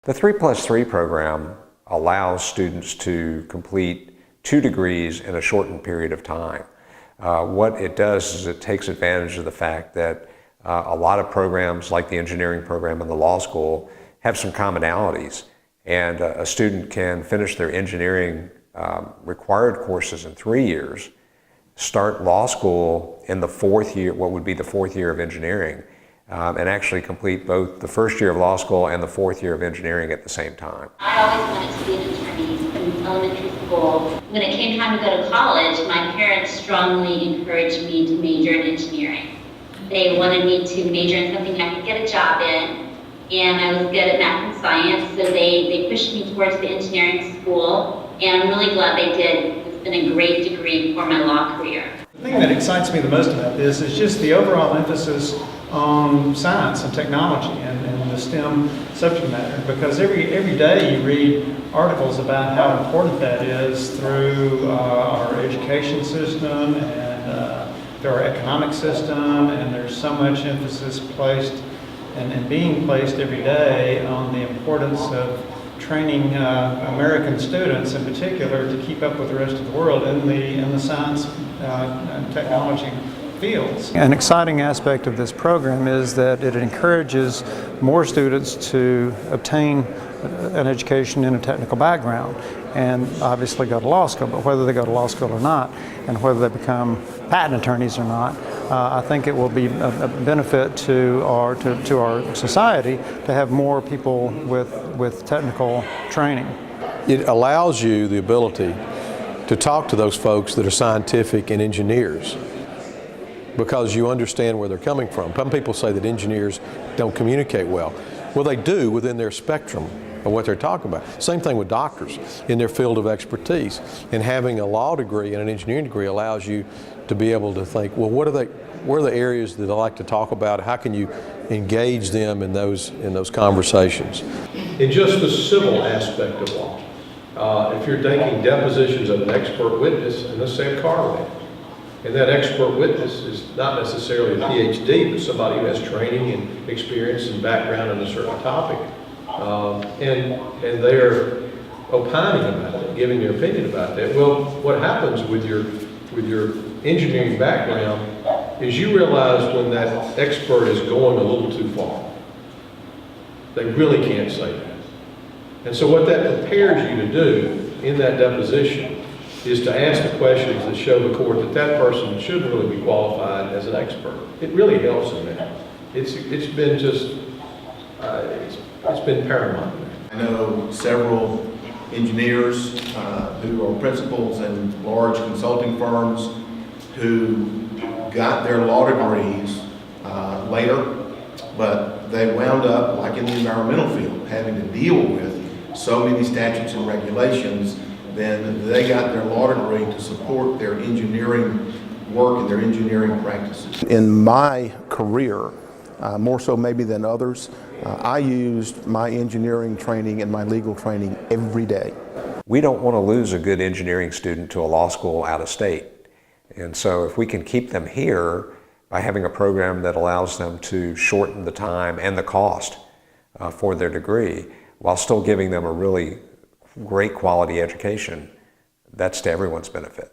The 3+3 program allows students to complete 2 degrees in a shortened period of time. What it does is it takes advantage of the fact that a lot of programs like the engineering program and the law school have some commonalities, and a student can finish their engineering required courses in 3 years, start law school in the 4th year, what would be the 4th year of engineering, and actually complete both the 1st year of law school and the 4th year of engineering at the same time. I always wanted to be an attorney from elementary school. When it came time to go to college, my parents strongly encouraged me to major in engineering. They wanted me to major in something I could get a job in, and I was good at math and science, so they pushed me towards the engineering school, and I'm really glad they did. It's been a great degree for my law career. The thing that excites me the most about this is just the overall emphasis on science and technology and the STEM subject matter, because every day you read articles about how important that is through our education system and through our economic system, and there's so much emphasis placed and being placed every day on the importance of training American students in particular to keep up with the rest of the world in the science and technology fields. An exciting aspect of this program is that it encourages more students to obtain an education in a technical background and obviously go to law school, but whether they go to law school or not and whether they become patent attorneys or not, I think it will be a benefit to our society to have more people with technical training. It allows you the ability to talk to those folks that are scientific and engineers, because you understand where they're coming from. Some people say that engineers don't communicate well. Well, they do within their spectrum of what they're talking about. Same thing with doctors in their field of expertise. And having a law degree and an engineering degree allows you to be able to think, well, what are the areas that I like to talk about? How can you engage them in those conversations? In just the civil aspect of law, if you're taking depositions of an expert witness, and let's say a car wreck, and that expert witness is not necessarily a PhD, but somebody who has training and experience and background in a certain topic, and they're opining about it, giving their opinion about that. Well, what happens with your engineering background is you realize when that expert is going a little too far. They really can't say that. And so what that prepares you to do in that deposition is to ask the questions that show the court that that person should really be qualified as an expert. It really helps in that. It's been just, it's been paramount. I know several engineers who are principals in large consulting firms who got their law degrees later, but they wound up, like in the environmental field, having to deal with so many statutes and regulations. Then they got their law degree to support their engineering work and their engineering practices. In my career, more so maybe than others, I used my engineering training and my legal training every day. We don't want to lose a good engineering student to a law school out of state. And so if we can keep them here by having a program that allows them to shorten the time and the cost for their degree while still giving them a really great quality education, that's to everyone's benefit.